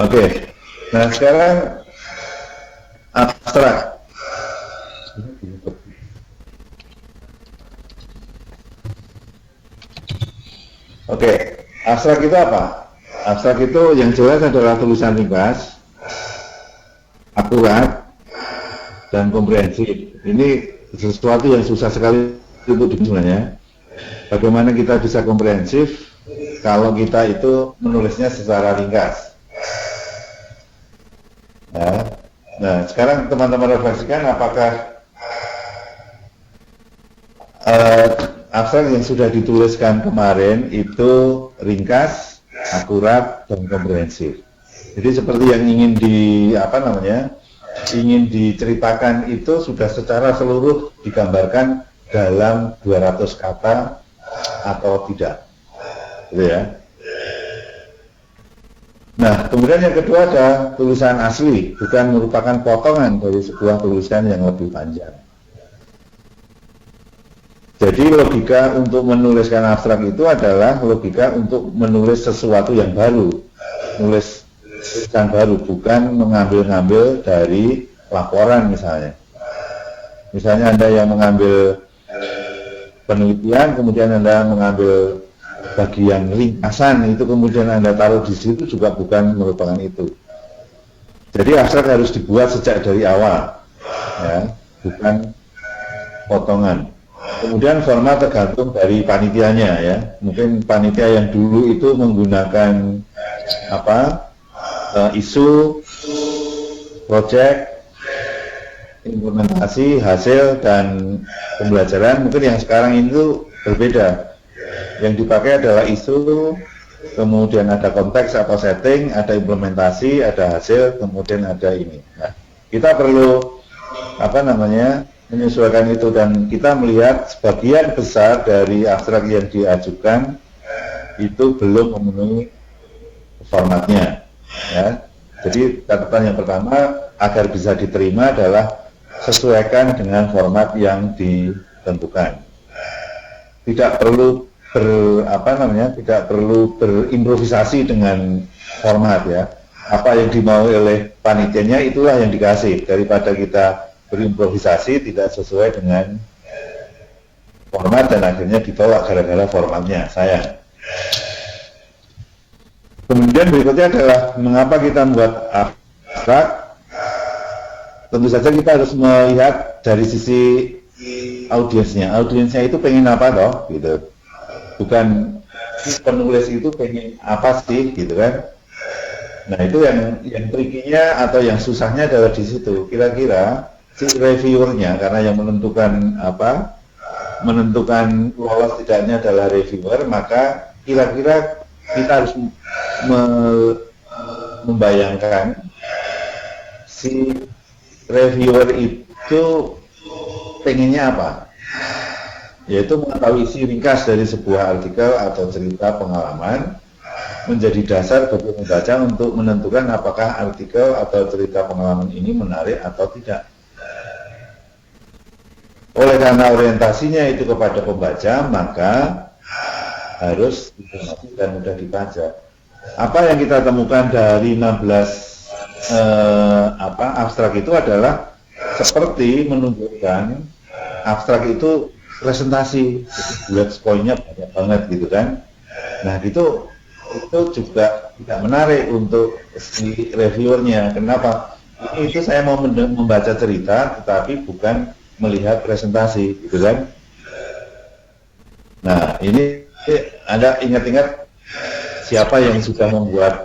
Oke. Nah, sekarang abstrak. Oke, abstrak itu apa? Abstrak itu yang jelas adalah tulisan ringkas, akurat, dan komprehensif. Ini sesuatu yang susah sekali untuk sebenarnya. Bagaimana kita bisa komprehensif kalau kita itu menulisnya secara ringkas? Nah, sekarang teman-teman refleksikan apakah abstrak yang sudah dituliskan kemarin itu ringkas, akurat, dan komprehensif. Jadi seperti yang ingin ingin diceritakan itu sudah secara seluruh digambarkan dalam 200 kata atau tidak, gitu ya. Nah, kemudian yang kedua ada tulisan asli, bukan merupakan potongan dari sebuah tulisan yang lebih panjang. Jadi logika untuk menuliskan abstrak itu adalah logika untuk menulis sesuatu yang baru, menulis tulisan baru, bukan mengambil-ngambil dari laporan misalnya. Misalnya Anda yang mengambil penelitian, kemudian Anda mengambil bagian ringkasan, itu kemudian Anda taruh di situ juga bukan merupakan itu. Jadi abstrak harus dibuat sejak dari awal, ya, bukan potongan. Kemudian format tergantung dari panitianya, ya. Mungkin panitia yang dulu itu menggunakan isu, project, implementasi, hasil, dan pembelajaran. Mungkin yang sekarang itu berbeda. Yang dipakai adalah isu, kemudian ada konteks atau setting, ada implementasi, ada hasil, kemudian ada ini. Nah, kita perlu menyesuaikan itu, dan kita melihat sebagian besar dari abstrak yang diajukan itu belum memenuhi formatnya, ya. Jadi catatan yang pertama agar bisa diterima adalah sesuaikan dengan format yang ditentukan. Tidak perlu tidak perlu berimprovisasi dengan format, ya. Apa yang dimau oleh panitianya itulah yang dikasih, daripada kita berimprovisasi tidak sesuai dengan format dan akhirnya ditolak gara-gara formatnya, sayang. Kemudian berikutnya adalah mengapa kita membuat abstrak. Tentu saja kita harus melihat dari sisi audiensnya. Audiensnya itu pengen apa toh, gitu. Bukan penulis itu pengen apa sih, gitu kan. Nah, itu yang trikinya atau yang susahnya adalah di situ. Kira-kira si reviewernya, karena yang menentukan lolos tidaknya adalah reviewer, maka kira-kira kita harus membayangkan si reviewer itu pengennya apa, yaitu mengetahui isi ringkas dari sebuah artikel atau cerita pengalaman menjadi dasar bagi pembaca untuk menentukan apakah artikel atau cerita pengalaman ini menarik atau tidak. Oleh karena orientasinya itu kepada pembaca, maka harus informatif dan mudah dibaca. Apa yang kita temukan dari 16 abstrak itu adalah seperti menunjukkan abstrak itu presentasi, bullet point-nya banyak banget, gitu kan. Nah, itu juga tidak menarik untuk si reviewernya. Kenapa? Itu saya mau membaca cerita, tetapi bukan melihat presentasi, gitu kan. Nah, ini Anda ingat-ingat siapa yang sudah membuat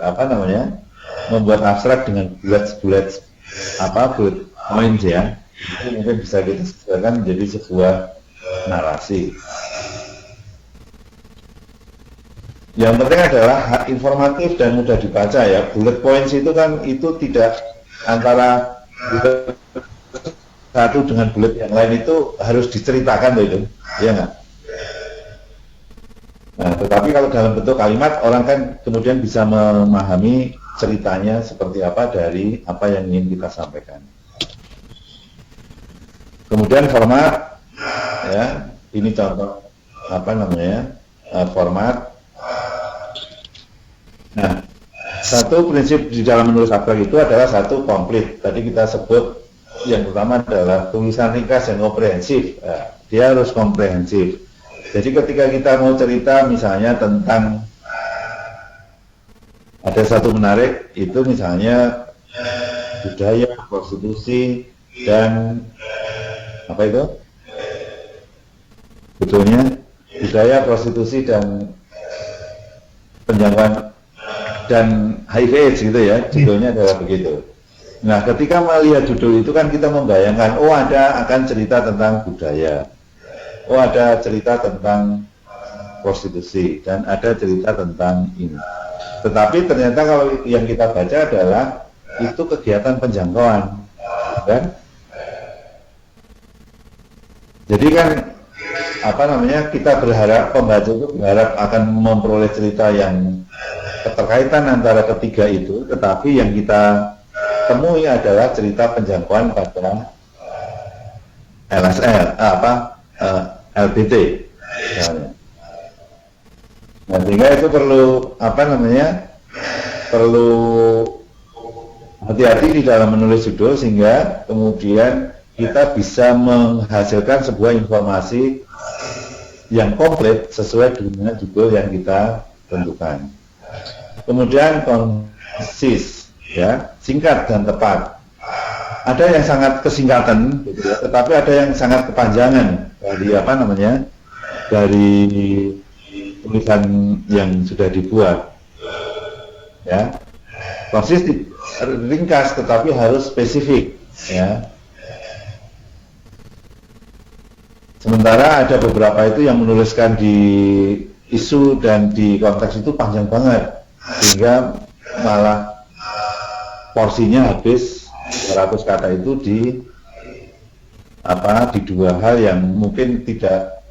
membuat abstrak dengan bullet points, ya. Itu mungkin bisa kita sesuaikan menjadi sebuah narasi. Yang penting adalah informatif dan mudah dibaca, ya. Bullet points itu kan itu tidak antara satu dengan bullet yang lain itu harus diceritakan loh itu, ya nggak? Nah, tetapi kalau dalam bentuk kalimat, orang kan kemudian bisa memahami ceritanya seperti apa dari apa yang ingin kita sampaikan. Kemudian format, ya, ini contoh format. Nah, Satu prinsip di dalam menulis abstrak itu adalah satu komplit. Tadi kita sebut yang pertama adalah tulisan ringkas dan komprehensif. Nah, dia harus komprehensif. Jadi ketika kita mau cerita misalnya tentang ada satu menarik itu misalnya budaya, prostitusi dan apa itu? Betulnya budaya, prostitusi dan penjangkauan dan HIV/AIDS gitu ya, judulnya adalah begitu. Nah, ketika melihat judul itu kan kita membayangkan, oh ada akan cerita tentang budaya, oh ada cerita tentang prostitusi, dan ada cerita tentang ini. Tetapi ternyata kalau yang kita baca adalah itu kegiatan penjangkauan, kan? Jadi kan apa namanya, kita berharap, pembaca itu berharap akan memperoleh cerita yang keterkaitan antara ketiga itu, tetapi yang kita temui adalah cerita penjangkauan pada LSL, LBT misalnya. Nah, sehingga itu perlu apa namanya, perlu hati-hati di dalam menulis judul sehingga kemudian kita bisa menghasilkan sebuah informasi yang komplit sesuai dengan judul yang kita tentukan. Kemudian konsis, ya, singkat dan tepat. Ada yang sangat kesingkatan, gitu ya, tetapi ada yang sangat kepanjangan dari apa namanya, dari tulisan yang sudah dibuat. Ya, konsis ringkas, tetapi harus spesifik. Ya. Sementara ada beberapa itu yang menuliskan di isu dan di konteks itu panjang banget, sehingga malah porsinya habis 200 kata itu di dua hal yang mungkin tidak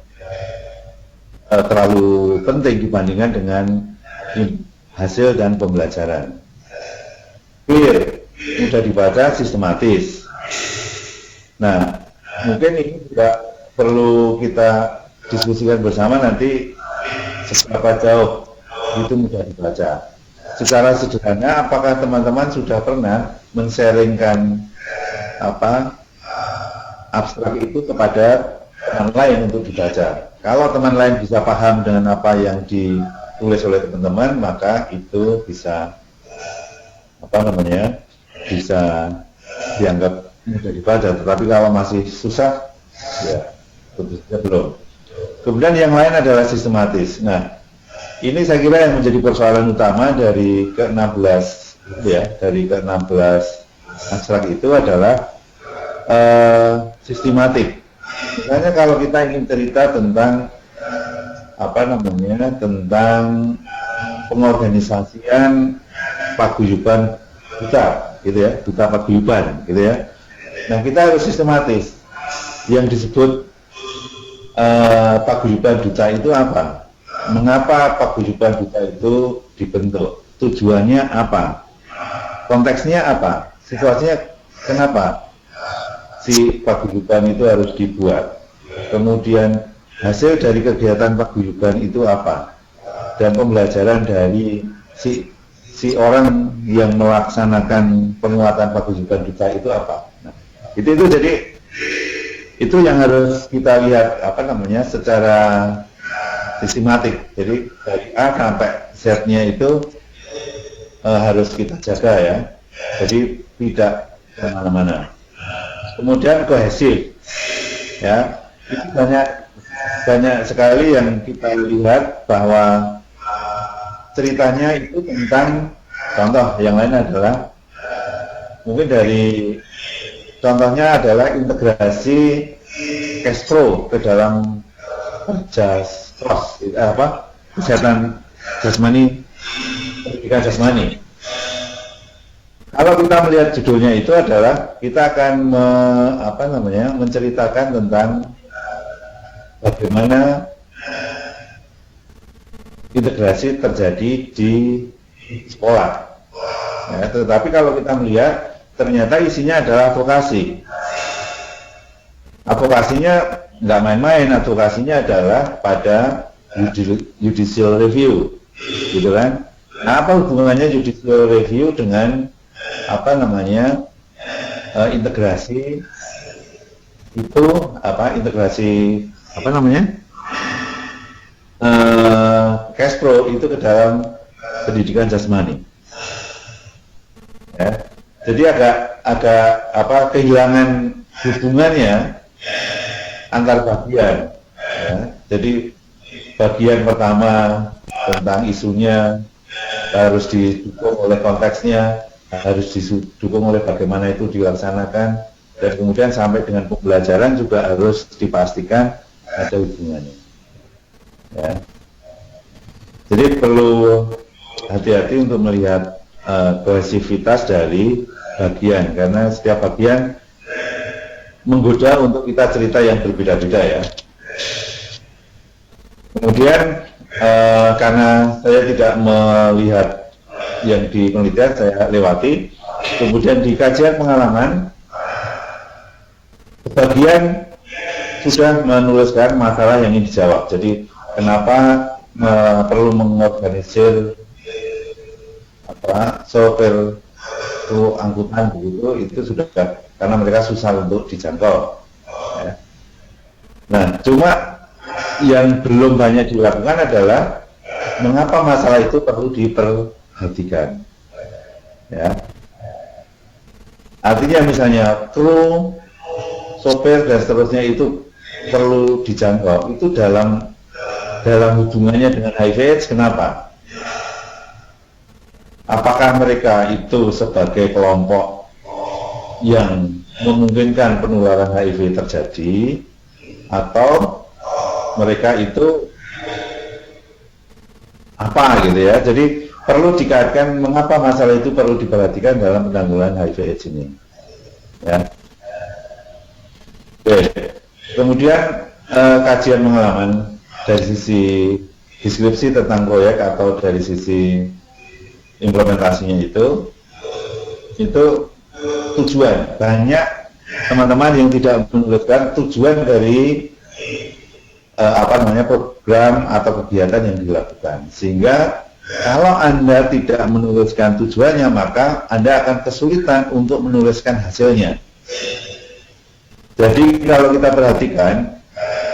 terlalu penting dibandingkan dengan hasil dan pembelajaran. Clear, mudah dibaca, sistematis. Nah, mungkin ini juga perlu kita diskusikan bersama nanti seberapa jauh itu mudah dibaca. Secara sederhana, apakah teman-teman sudah pernah men-sharingkan abstrak itu kepada teman lain untuk dibaca? Kalau teman lain bisa paham dengan apa yang ditulis oleh teman-teman, maka itu bisa bisa dianggap mudah dibaca. Tetapi kalau masih susah, ya tentu saja belum. Kemudian yang lain adalah sistematis. Nah, ini saya kira yang menjadi persoalan utama dari ke-16 ya, dari ke-16 abstrak itu adalah sistematik. Misalnya kalau kita ingin cerita tentang tentang pengorganisasian paguyuban duta, gitu ya, duta paguyuban, gitu ya. Nah, kita harus sistematis. Yang disebut paguyuban duta itu apa? Mengapa paguyuban duta itu dibentuk? Tujuannya apa? Konteksnya apa? Situasinya kenapa si paguyuban itu harus dibuat? Kemudian hasil dari kegiatan paguyuban itu apa? Dan pembelajaran dari si orang yang melaksanakan penguatan paguyuban duta itu apa? Nah, itu jadi itu yang harus kita lihat secara sistematik. Jadi dari A sampai Z-nya itu harus kita jaga ya. Jadi tidak kemana-mana. Kemudian kohesif, ya. Itu banyak sekali yang kita lihat bahwa ceritanya itu tentang, contoh yang lain adalah mungkin dari contohnya adalah integrasi Castro ke dalam kesehatan jasmani, pendidikan jasmani. Kalau kita melihat judulnya itu adalah kita akan menceritakan tentang bagaimana integrasi terjadi di sekolah. Ya, tetapi kalau kita melihat ternyata isinya adalah advokasi. Advokasinya nggak main-main, advokasinya adalah pada judicial review, gitu kan? Apa hubungannya judicial review dengan apa namanya integrasi itu integrasi apa namanya cash flow itu ke dalam pendidikan jasmani. Ya. Jadi agak kehilangan hubungannya antar bagian. Ya. Jadi bagian pertama tentang isunya harus didukung oleh konteksnya, harus didukung oleh bagaimana itu dilaksanakan, dan kemudian sampai dengan pembelajaran juga harus dipastikan ada hubungannya. Ya. Jadi perlu hati-hati untuk melihat kohesivitas dari bagian, karena setiap bagian menggoda untuk kita cerita yang berbeda-beda ya. Kemudian karena saya tidak melihat yang di penelitian, saya lewati. Kemudian di kajian pengalaman, sebagian sudah menuliskan masalah yang ingin dijawab. Jadi kenapa perlu mengorganisir sopir angkutan begitu, itu sudah karena mereka susah untuk dijangkau. Ya. Nah, cuma yang belum banyak dilakukan adalah mengapa masalah itu perlu diperhatikan. Ya. Artinya misalnya kru, sopir dan seterusnya itu perlu dijangkau. Itu dalam hubungannya dengan HIV/AIDS. Kenapa? Apakah mereka itu sebagai kelompok yang memungkinkan penularan HIV terjadi, atau mereka itu apa gitu ya? Jadi perlu dikaitkan mengapa masalah itu perlu diperhatikan dalam penanggulangan HIV/AIDS ini. Ya. Oke. Kemudian kajian pengalaman dari sisi deskripsi tentang proyek atau dari sisi implementasinya itu tujuan. Banyak teman-teman yang tidak menuliskan tujuan dari program atau kegiatan yang dilakukan, sehingga kalau Anda tidak menuliskan tujuannya, maka Anda akan kesulitan untuk menuliskan hasilnya. Jadi kalau kita perhatikan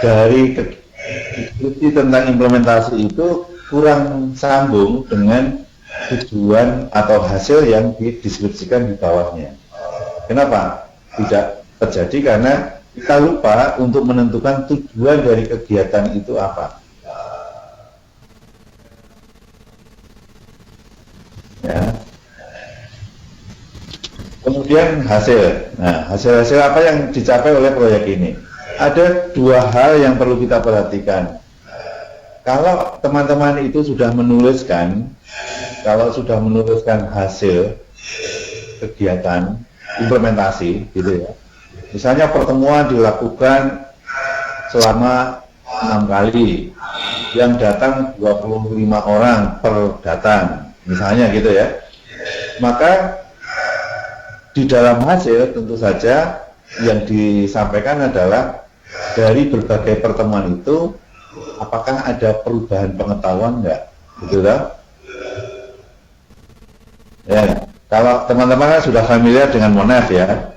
dari deskripsi tentang implementasi itu kurang sambung dengan tujuan atau hasil yang dideskripsikan di bawahnya. Kenapa? Tidak terjadi karena kita lupa untuk menentukan tujuan dari kegiatan itu apa. Ya. Kemudian hasil. Nah, hasil-hasil apa yang dicapai oleh proyek ini? Ada dua hal yang perlu kita perhatikan. Kalau teman-teman itu sudah menuliskan hasil kegiatan implementasi gitu ya. Misalnya pertemuan dilakukan selama 6 kali, yang datang 25 orang per datang, misalnya gitu ya. Maka di dalam hasil tentu saja yang disampaikan adalah dari berbagai pertemuan itu apakah ada perubahan pengetahuan enggak, gitu lah. Ya, kalau teman-teman sudah familiar dengan Monef ya,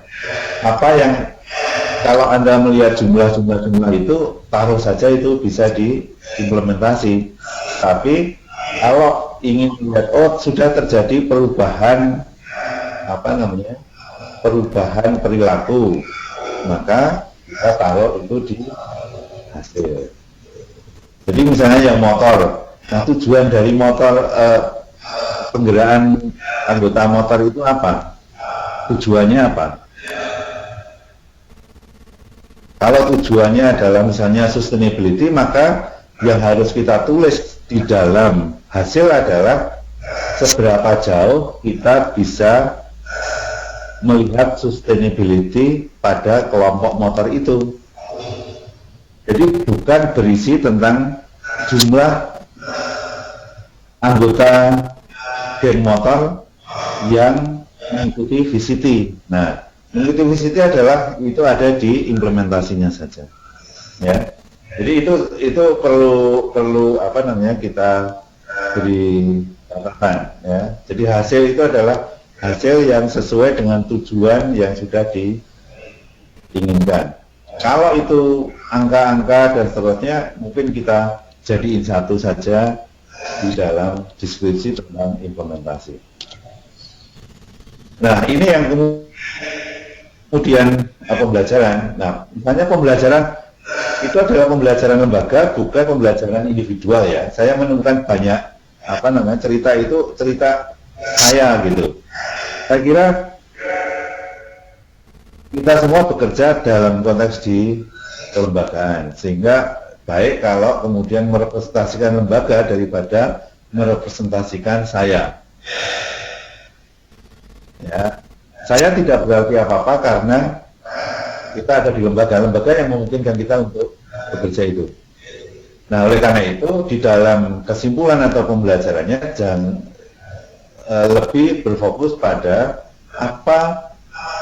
apa yang kalau Anda melihat jumlah itu, taruh saja itu bisa diimplementasi. Tapi kalau ingin melihat sudah terjadi perubahan perubahan perilaku, maka kita taruh itu di hasil. Jadi misalnya yang motor, nah tujuan dari motor, penggeraan anggota motor itu apa? Tujuannya apa? Kalau tujuannya adalah misalnya sustainability, maka yang harus kita tulis di dalam hasil adalah seberapa jauh kita bisa melihat sustainability pada kelompok motor itu. Jadi bukan berisi tentang jumlah anggota geng motor yang mengikuti VCT. Nah, mengikuti VCT adalah itu ada di implementasinya saja. Ya. Jadi itu perlu kita beri catatan ya. Jadi hasil itu adalah hasil yang sesuai dengan tujuan yang sudah diinginkan. Kalau itu angka-angka dan seterusnya mungkin kita jadiin satu saja di dalam deskripsi tentang implementasi. Nah, ini yang kemudian pembelajaran. Nah, misalnya pembelajaran itu adalah pembelajaran lembaga, bukan pembelajaran individual ya. Saya menemukan banyak cerita itu cerita saya gitu. Saya kira kita semua bekerja dalam konteks di kelembagaan, sehingga baik kalau kemudian merepresentasikan lembaga daripada merepresentasikan saya. Ya, saya tidak berarti apa-apa karena kita ada di lembaga yang memungkinkan kita untuk bekerja itu. Nah, oleh karena itu di dalam kesimpulan atau pembelajarannya jangan lebih berfokus pada apa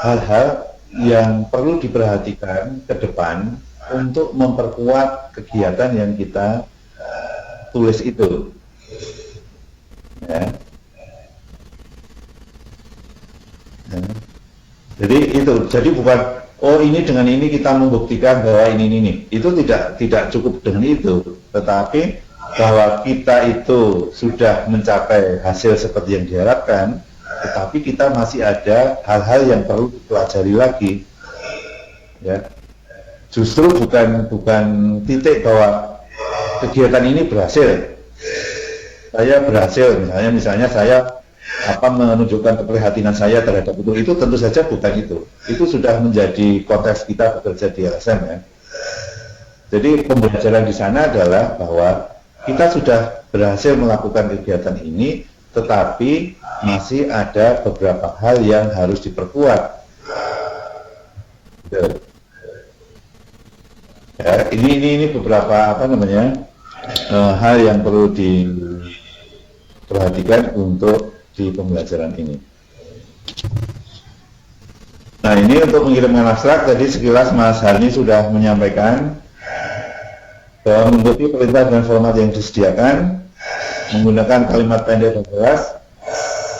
hal-hal yang perlu diperhatikan ke depan untuk memperkuat kegiatan yang kita tulis itu. Ya. Jadi bukan ini dengan ini kita membuktikan bahwa ini. Itu tidak cukup dengan itu, tetapi bahwa kita itu sudah mencapai hasil seperti yang diharapkan, tetapi kita masih ada hal-hal yang perlu dipelajari lagi. Ya. Justru bukan titik bahwa kegiatan ini berhasil. Saya berhasil, misalnya saya menunjukkan keprihatinan saya terhadap itu tentu saja bukan itu. Itu sudah menjadi konteks kita bekerja di LSM ya. Jadi pembelajaran di sana adalah bahwa kita sudah berhasil melakukan kegiatan ini, tetapi masih ada beberapa hal yang harus diperkuat. Ya, ini beberapa hal yang perlu diperhatikan untuk di pembelajaran ini. Nah, ini untuk mengirimkan abstrak, tadi sekilas Mas Hani sudah menyampaikan bahwa mengikuti perintah dan format yang disediakan, menggunakan kalimat pendek dan jelas.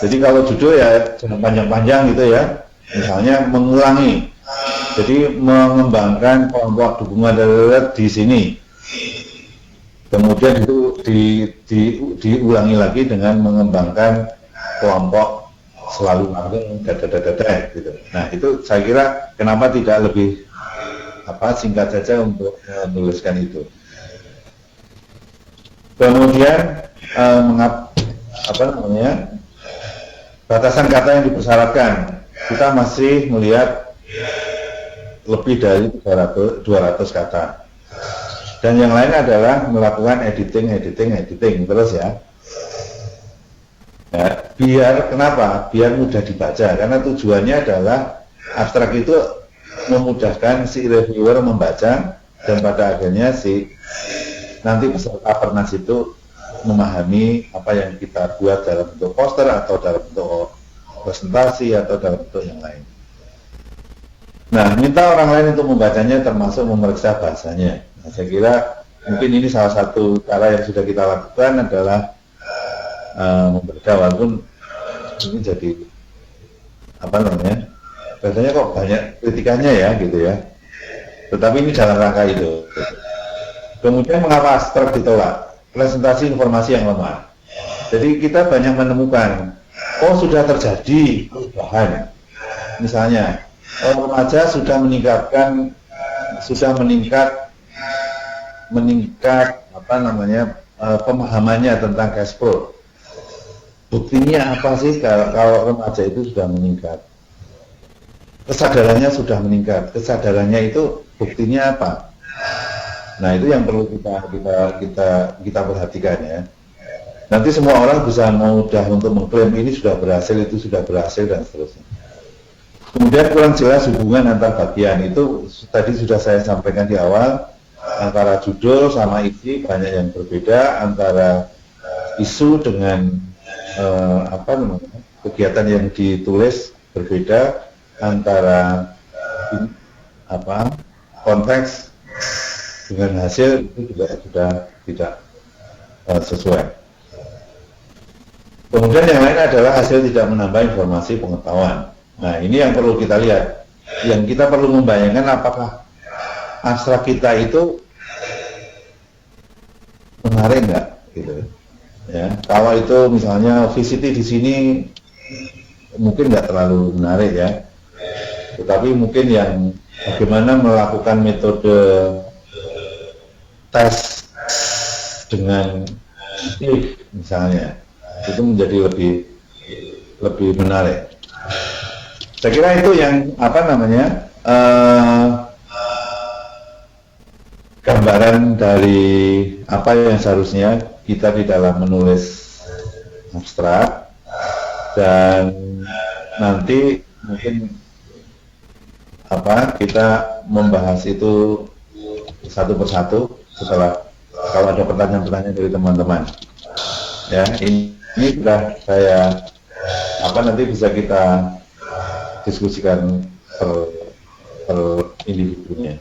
Jadi kalau judul ya jangan panjang-panjang gitu ya. Misalnya mengulangi, jadi mengembangkan kelompok dukungan darurat di sini. Kemudian itu diulangi lagi dengan mengembangkan kelompok selalu langgeng gitu. Nah, itu saya kira kenapa tidak lebih singkat saja untuk menuliskan itu. Kemudian batasan kata yang dipersyaratkan, kita masih melihat lebih dari 200 kata. Dan yang lain adalah melakukan editing terus ya. Kenapa? Biar mudah dibaca, karena tujuannya adalah abstrak itu memudahkan si reviewer membaca, dan pada akhirnya nanti peserta Pernas itu memahami apa yang kita buat dalam bentuk poster atau dalam bentuk presentasi atau dalam bentuk yang lain. Nah, minta orang lain untuk membacanya termasuk memeriksa bahasanya. Nah, saya kira mungkin ini salah satu cara yang sudah kita lakukan adalah membaca, walaupun ini jadi biasanya kok banyak kritikannya ya gitu ya. Tetapi ini dalam rangka itu. Kemudian mengapa abstrak ditolak? Presentasi informasi yang lemah. Jadi kita banyak menemukan, sudah terjadi perubahan. Misalnya, remaja sudah meningkat pemahamannya tentang cash flow. Buktinya apa sih kalau remaja itu sudah meningkat? Kesadarannya sudah meningkat. Kesadarannya itu buktinya apa? Nah, itu yang perlu kita perhatikan ya. Nanti semua orang bisa mudah untuk mengklaim ini sudah berhasil, itu sudah berhasil dan seterusnya. Kemudian kurang jelas hubungan antar bagian, itu tadi sudah saya sampaikan di awal, antara judul sama isi banyak yang berbeda, antara isu dengan kegiatan yang ditulis berbeda, antara konteks dengan hasil itu juga sudah tidak sesuai. Kemudian yang lain adalah hasil tidak menambah informasi pengetahuan. Nah, ini yang perlu kita lihat. Yang kita perlu membayangkan apakah abstrak kita itu menarik nggak, gitu. Ya, kalau itu misalnya VCT di sini mungkin nggak terlalu menarik ya. Tetapi mungkin yang bagaimana melakukan metode tes dengan aktif misalnya, itu menjadi lebih menarik. Saya kira itu yang gambaran dari apa yang seharusnya kita di dalam menulis abstrak, dan nanti mungkin kita membahas itu satu persatu setelah, kalau ada pertanyaan-pertanyaan dari teman-teman. Ya, ini sudah saya nanti bisa kita diskusikan per individunya.